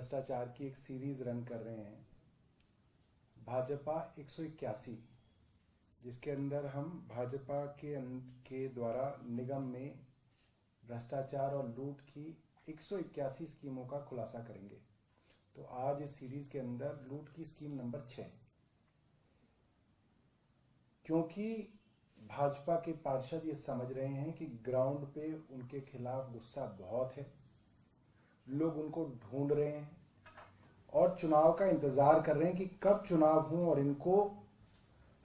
भ्रष्टाचार की एक सीरीज रन कर रहे हैं, भाजपा 181, जिसके अंदर हम भाजपा के द्वारा निगम में भ्रष्टाचार और लूट की 181 स्कीमों का खुलासा करेंगे। तो आज इस सीरीज के अंदर लूट की स्कीम नंबर 6, क्योंकि भाजपा के पार्षद ये समझ रहे हैं कि ग्राउंड पे उनके खिलाफ गुस्सा बहुत है, लोग उनको ढूंढ रहे हैं और चुनाव का इंतजार कर रहे हैं कि कब चुनाव हो और इनको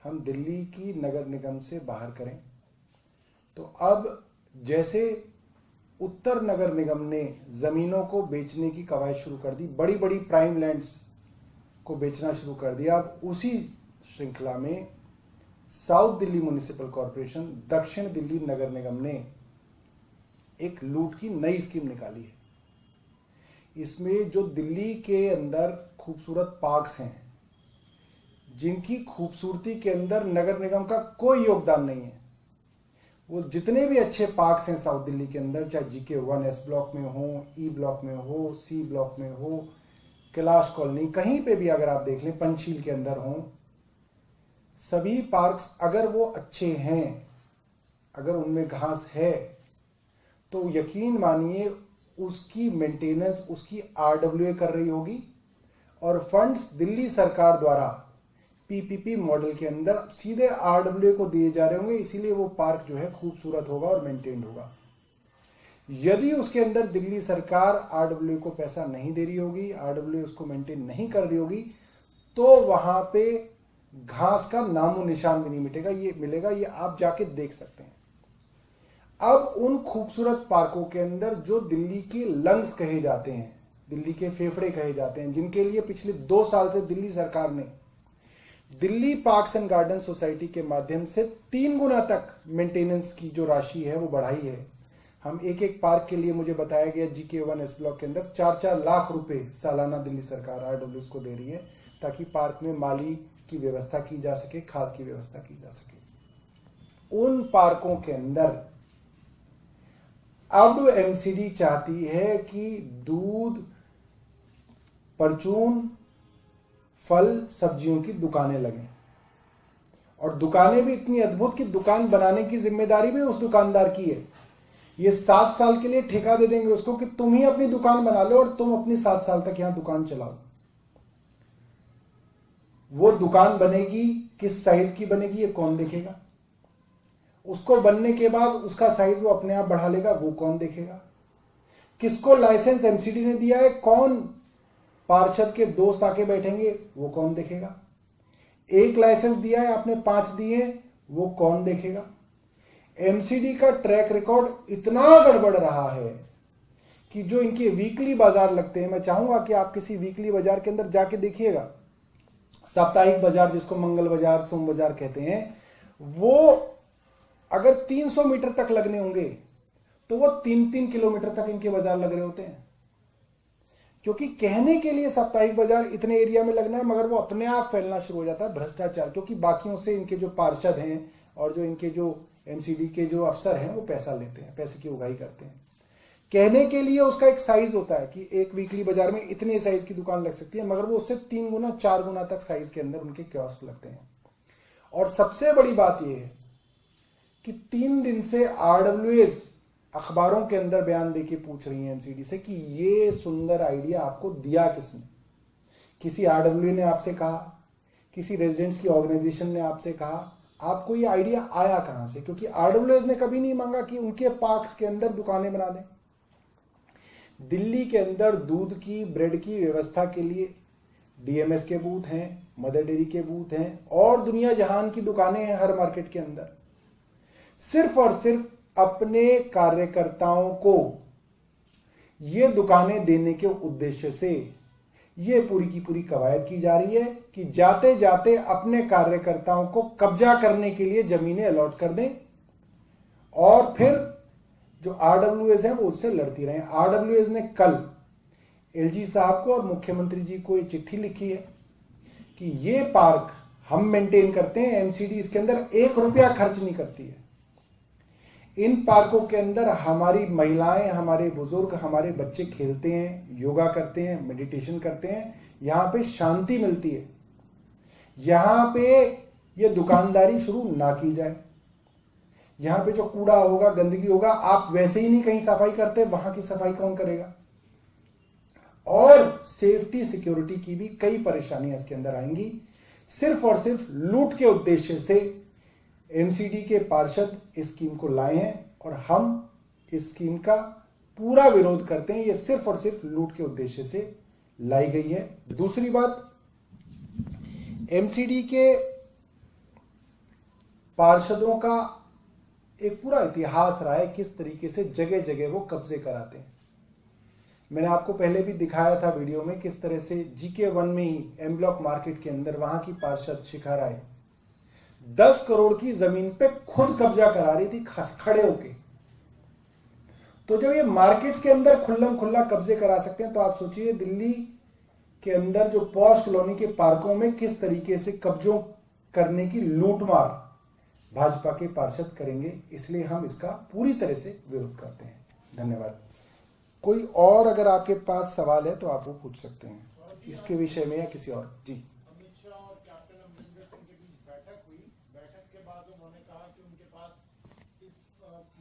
हम दिल्ली की नगर निगम से बाहर करें। तो अब जैसे उत्तर नगर निगम ने जमीनों को बेचने की कवायद शुरू कर दी, बड़ी बड़ी प्राइम लैंड्स को बेचना शुरू कर दिया, अब उसी श्रृंखला में साउथ दिल्ली म्युनिसिपल कॉरपोरेशन, दक्षिण दिल्ली नगर निगम ने एक लूट की नई स्कीम निकाली है। इसमें जो दिल्ली के अंदर खूबसूरत पार्क्स हैं, जिनकी खूबसूरती के अंदर नगर निगम का कोई योगदान नहीं है, वो जितने भी अच्छे पार्क्स हैं साउथ दिल्ली के अंदर, चाहे GK1 S ब्लॉक में हो, E ब्लॉक में हो, C ब्लॉक में हो, कैलाश कॉलोनी, कहीं पे भी अगर आप देख लें, पंचशील के अंदर हो, सभी पार्क्स अगर वो अच्छे हैं, अगर उनमें घास है, तो यकीन मानिए उसकी मेंटेनेंस उसकी RWA कर रही होगी और फंड्स दिल्ली सरकार द्वारा PPP मॉडल के अंदर सीधे RWA को दिए जा रहे होंगे, इसीलिए वो पार्क जो है खूबसूरत होगा और मेंटेन्ड होगा। यदि उसके अंदर दिल्ली सरकार RWA को पैसा नहीं दे रही होगी, RWA उसको मेंटेन नहीं कर रही होगी, तो वहां पे घास का नामो निशान भी नहीं मिटेगा, ये मिलेगा, ये आप जाके देख सकते हैं। अब उन खूबसूरत पार्कों के अंदर जो दिल्ली के लंग्स कहे जाते हैं, दिल्ली के फेफड़े कहे जाते हैं, जिनके लिए पिछले 2 साल से दिल्ली सरकार ने Delhi parks and garden society के माध्यम से 3 गुना तक मेंटेनेंस की जो राशि है वो बढ़ाई है। हम एक एक पार्क के लिए, मुझे बताया गया GK1 S ब्लॉक के अंदर 4-4 लाख रुपए सालाना दिल्ली सरकार RWA को दे रही है, ताकि पार्क में माली की व्यवस्था की जा सके, खाद की व्यवस्था की जा सके। उन पार्कों के अंदर अब MCD चाहती है कि दूध, परचून, फल, सब्जियों की दुकानें लगें, और दुकानें भी इतनी अद्भुत कि दुकान बनाने की जिम्मेदारी भी उस दुकानदार की है। ये 7 साल के लिए ठेका दे देंगे उसको कि तुम ही अपनी दुकान बना लो और तुम अपनी 7 साल तक यहां दुकान चलाओ। वो दुकान बनेगी, किस साइज की बनेगी ये कौन देखेगा? उसको बनने के बाद उसका साइज वो अपने आप बढ़ा लेगा, वो कौन देखेगा? किसको लाइसेंस MCD ने दिया है, कौन पार्षद के दोस्त आके बैठेंगे, वो कौन देखेगा? एक लाइसेंस दिया है, आपने 5 दिए, वो कौन देखेगा? MCD का ट्रैक रिकॉर्ड इतना गड़बड़ रहा है कि जो इनके वीकली बाजार लगते हैं, मैं चाहूंगा कि आप किसी वीकली बाजार के अंदर जाके देखिएगा, साप्ताहिक बाजार जिसको मंगल बाजार, सोम बाजार कहते हैं, वो अगर 300 मीटर तक लगने होंगे तो वो 3-3 किलोमीटर तक इनके बाजार लग रहे होते हैं, क्योंकि कहने के लिए साप्ताहिक बाजार इतने एरिया में लगना है, मगर वो अपने आप फैलना शुरू हो जाता है भ्रष्टाचार, क्योंकि बाकियों से इनके जो पार्षद हैं और जो इनके जो MCD के जो अफसर हैं वो पैसा लेते हैं, पैसे की उगाही करते हैं। कहने के लिए उसका एक साइज होता है कि एक वीकली बाजार में इतने साइज की दुकान लग सकती है, मगर वो उससे 3 गुना 4 गुना तक साइज के अंदर उनके कियोस्क लगते हैं। और सबसे बड़ी बात यह है कि 3 दिन से RWAs अखबारों के अंदर बयान देके पूछ रही है MCD से कि ये सुंदर आइडिया आपको दिया किसने? किसी RWA ने आपसे कहा, किसी रेजिडेंट्स की ऑर्गेनाइजेशन ने आपसे कहा, आपको ये आइडिया आया कहां से? क्योंकि RWAs ने कभी नहीं मांगा कि उनके पार्क्स के अंदर दुकानें बना दें। दिल्ली के अंदर दूध की, ब्रेड की व्यवस्था के लिए DMS के बूथ हैं, मदर डेयरी के बूथ हैं और दुनिया जहान की दुकानें हैं हर मार्केट के अंदर। सिर्फ और सिर्फ अपने कार्यकर्ताओं को ये दुकानें देने के उद्देश्य से ये पूरी की पूरी कवायद की जा रही है कि जाते जाते अपने कार्यकर्ताओं को कब्जा करने के लिए जमीनें अलॉट कर दें और फिर जो RWAs हैं वो उससे लड़ती रहें। RWAs ने कल LG साहब को और मुख्यमंत्री जी को एक चिट्ठी लिखी है कि ये पार्क हम मेंटेन करते हैं, MCD इसके अंदर 1 रुपया खर्च नहीं करती है। इन पार्कों के अंदर हमारी महिलाएं, हमारे बुजुर्ग, हमारे बच्चे खेलते हैं, योगा करते हैं, मेडिटेशन करते हैं। यहां पे शांति मिलती है। यहां पे ये दुकानदारी शुरू ना की जाए। यहां पे जो कूड़ा होगा, गंदगी होगा, आप वैसे ही नहीं कहीं सफाई करते, वहां की सफाई कौन करेगा? और सेफ्टी सिक्योरिटी की भी कई परेशानियां इसके अंदर आएंगी। सिर्फ और सिर्फ लूट के उद्देश्य से एमसीडी के पार्षद इस स्कीम को लाए हैं और हम इस स्कीम का पूरा विरोध करते हैं। ये सिर्फ और सिर्फ लूट के उद्देश्य से लाई गई है। दूसरी बात, एमसीडी के पार्षदों का एक पूरा इतिहास रहा है, किस तरीके से जगह जगह वो कब्जे कराते हैं। मैंने आपको पहले भी दिखाया था वीडियो में, किस तरह से GK1 में ही एम ब्लॉक मार्केट के अंदर वहां की पार्षद शिखा राय 10 करोड़ की जमीन पे खुद कब्जा करा रही थी खड़े होके। तो जब ये मार्केट्स के अंदर खुल्लम खुल्ला कब्जे करा सकते हैं, तो आप सोचिए दिल्ली के अंदर जो पॉश कॉलोनी के पार्कों में किस तरीके से कब्जों करने की लूटमार भाजपा के पार्षद करेंगे। इसलिए हम इसका पूरी तरह से विरोध करते हैं। धन्यवाद। कोई और अगर आपके पास सवाल है तो आप वो पूछ सकते हैं इसके विषय में या किसी और। जी। अमित शाह और कैप्टन अमरिंदर सिंह के बीच बैठक हुई। बैठक के बाद उन्होंने कहा कि उनके पास इस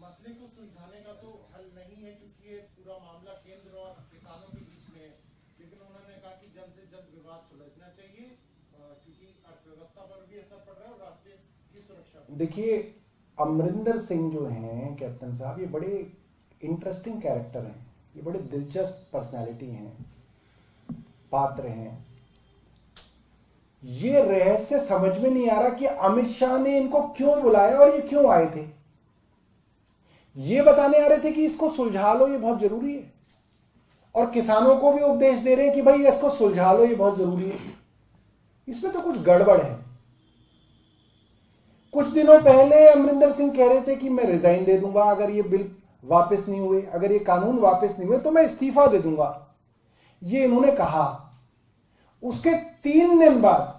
मसले को सुलझाने का तो हल नहीं है, क्योंकि ये पूरा मामला केंद्र और किसानों के बीच में है। लेकिन उन्होंने कहा कि जल्द से जल्द विवाद सुलझना चाहिए, क्योंकि अर्थव्यवस्था पर भी असर पड़ रहा है और राष्ट्र की सुरक्षा। देखिए, अमरिंदर सिंह जो हैं कैप्टन साहब, ये बड़े इंटरेस्टिंग कैरेक्टर हैं। ये बड़े दिलचस्प पर्सनालिटी हैं, पात्र हैं। ये रहस्य समझ में नहीं आ रहा कि अमित शाह ने इनको क्यों बुलाया और ये क्यों आए थे। ये बताने आ रहे थे कि इसको सुलझा लो, ये बहुत जरूरी है, और किसानों को भी उपदेश दे रहे हैं कि भाई इसको सुलझा लो, ये बहुत जरूरी है। इसमें तो कुछ गड़बड़ है। कुछ दिनों पहले अमरिंदर सिंह कह रहे थे कि मैं रिजाइन दे दूंगा अगर ये बिल वापस नहीं हुए, अगर ये कानून वापस नहीं हुए तो मैं इस्तीफा दे दूंगा, ये इन्होंने कहा। उसके 3 दिन बाद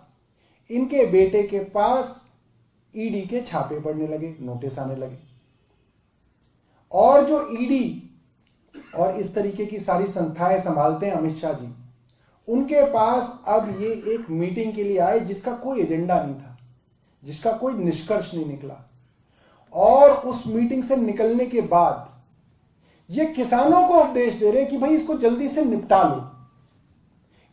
इनके बेटे के पास ईडी के छापे पड़ने लगे, नोटिस आने लगे। और जो ईडी और इस तरीके की सारी संस्थाएं संभालते हैं अमित शाह जी, उनके पास अब ये एक मीटिंग के लिए आए जिसका कोई एजेंडा नहीं था, जिसका कोई निष्कर्ष नहीं निकला। और उस मीटिंग से निकलने के बाद ये किसानों को उपदेश दे रहे हैं कि भाई इसको जल्दी से निपटा लो।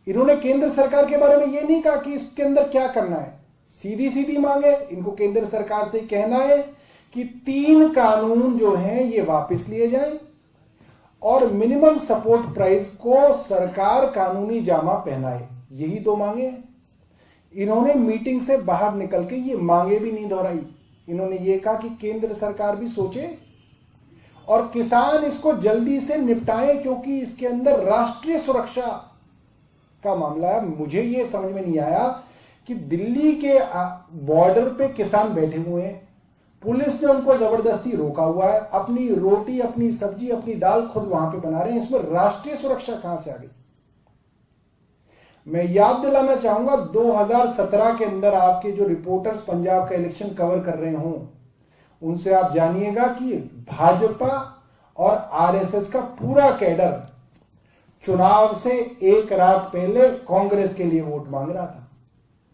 इन्होंने केंद्र सरकार के बारे में ये नहीं कहा कि इसके अंदर क्या करना है। सीधी सीधी मांगे इनको केंद्र सरकार से कहना है कि 3 कानून जो हैं ये वापस लिए जाएं और मिनिमम सपोर्ट प्राइस को सरकार कानूनी जामा पहनाए। यही 2 मांगे हैं। इन्होंने मीटिंग से बाहर निकल के ये मांगे भी नहीं दोहराई। इन्होंने ये कहा कि केंद्र सरकार भी सोचे और किसान इसको जल्दी से निपटाएं, क्योंकि इसके अंदर राष्ट्रीय सुरक्षा का मामला है। मुझे ये समझ में नहीं आया कि दिल्ली के बॉर्डर पे किसान बैठे हुए हैं, पुलिस ने उनको जबरदस्ती रोका हुआ है, अपनी रोटी, अपनी सब्जी, अपनी दाल खुद वहां पे बना रहे हैं। इसमें राष्ट्रीय सुरक्षा कहां से आ गई? मैं याद दिलाना चाहूंगा 2017 के अंदर आपके जो रिपोर्टर्स पंजाब का इलेक्शन कवर कर रहे हों, उनसे आप जानिएगा कि भाजपा और आरएसएस का पूरा कैडर चुनाव से 1 रात पहले कांग्रेस के लिए वोट मांग रहा था।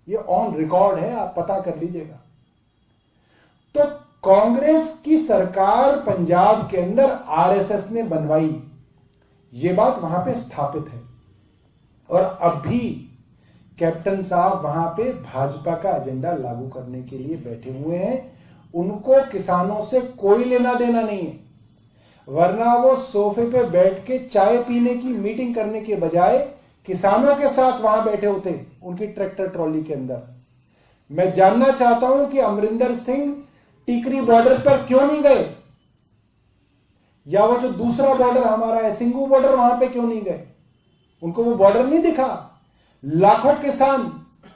ये ऑन रिकॉर्ड है, आप पता कर लीजिएगा। तो कांग्रेस की सरकार पंजाब के अंदर आरएसएस ने बनवाई, ये बात वहां पे स्थापित है। और अब भी कैप्टन साहब वहां पे भाजपा का एजेंडा लागू करने के लिए बैठे हुए हैं। उनको किसानों से कोई लेना देना नहीं है, वरना वो सोफे पे बैठ के चाय पीने की मीटिंग करने के बजाय किसानों के साथ वहां बैठे होते उनकी ट्रैक्टर ट्रॉली के अंदर। मैं जानना चाहता हूं कि अमरिंदर सिंह टिकरी बॉर्डर पर क्यों नहीं गए, या वो जो दूसरा बॉर्डर हमारा है सिंगू बॉर्डर, वहां पे क्यों नहीं गए? उनको वो बॉर्डर नहीं दिखा? लाखों किसान,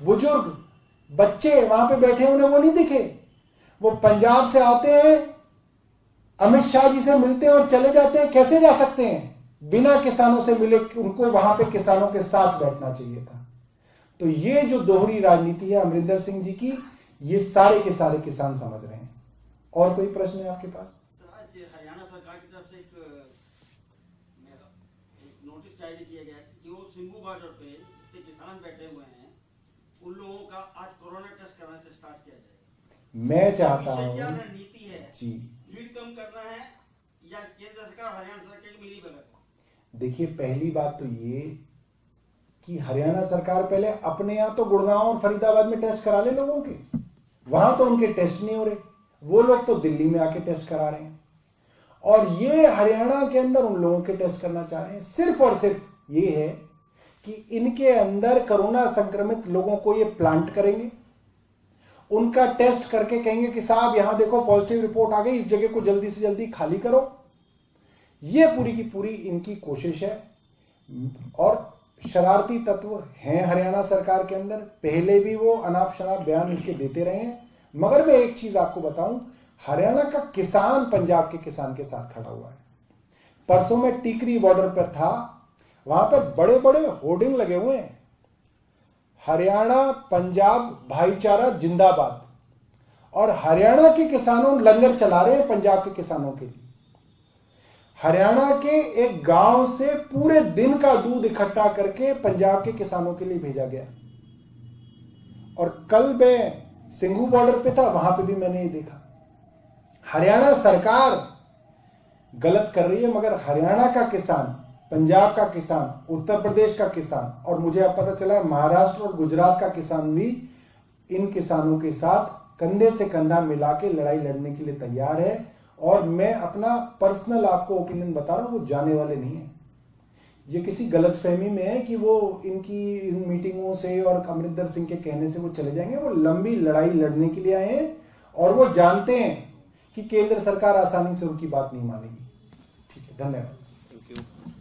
बुजुर्ग, बच्चे वहां पे बैठे उन्हें वो नहीं दिखे? वो पंजाब से आते हैं, अमित शाह जी से मिलते हैं और चले जाते हैं। कैसे जा सकते हैं बिना किसानों से मिले? उनको वहां पे किसानों के साथ बैठना चाहिए था। तो ये जो दोहरी राजनीति है अमरिंदर सिंह जी की, ये सारे के सारे किसान समझ रहे हैं। और कोई प्रश्न है आपके पास? तरफ से एक नोटिस जारी किया गया कि जो सिंगू बॉर्डर पे जितने किसान बैठे हुए हैं उन लोगों का आज कोरोना टेस्ट करने से स्टार्ट किया जाएगा। मैं चाहता हूँ क्या रणनीति है जी, भीड़ कम करना है या केंद्र सरकार हरियाणा सरकार की मिली भगत? देखिए पहली बात तो ये कि हरियाणा सरकार पहले अपने यहाँ तो गुड़गांव और फरीदाबाद में टेस्ट करा ले लोगों के, वहां तो उनके टेस्ट नहीं हो रहे, वो लोग तो दिल्ली में आके टेस्ट करा रहे हैं और ये हरियाणा के अंदर उन लोगों के टेस्ट करना चाह रहे हैं। सिर्फ और सिर्फ ये है कि इनके अंदर कोरोना संक्रमित लोगों को ये प्लांट करेंगे, उनका टेस्ट करके कहेंगे कि साहब यहां देखो पॉजिटिव रिपोर्ट आ गई, इस जगह को जल्दी से जल्दी खाली करो। ये पूरी की पूरी इनकी कोशिश है और शरारती तत्व हैं हरियाणा सरकार के अंदर, पहले भी वो अनाप शनाप बयान इसके देते रहे हैं। मगर मैं एक चीज आपको बताऊं, हरियाणा का किसान पंजाब के किसान के साथ खड़ा हुआ है। परसों में टीकरी बॉर्डर पर था, वहां पर बड़े बड़े होर्डिंग लगे हुए हैं, हरियाणा पंजाब भाईचारा जिंदाबाद, और हरियाणा के किसानों लंगर चला रहे हैं पंजाब के किसानों के लिए। हरियाणा के एक गांव से पूरे दिन का दूध इकट्ठा करके पंजाब के किसानों के लिए भेजा गया। और कल मैं सिंघू बॉर्डर पे था, वहां पे भी मैंने ये देखा। हरियाणा सरकार गलत कर रही है, मगर हरियाणा का किसान, पंजाब का किसान, उत्तर प्रदेश का किसान और मुझे अब पता चला है महाराष्ट्र और गुजरात का किसान भी इन किसानों के साथ कंधे से कंधा मिला के लड़ाई लड़ने के लिए तैयार है। और मैं अपना पर्सनल आपको ओपिनियन बता रहा हूं, वो जाने वाले नहीं है। ये किसी गलतफहमी में है कि वो इनकी इन मीटिंगों से और अमरिंदर सिंह के कहने से वो चले जाएंगे। वो लंबी लड़ाई लड़ने के लिए आए हैं और वो जानते हैं कि केंद्र सरकार आसानी से उनकी बात नहीं मानेगी। ठीक है, धन्यवाद। Thank you.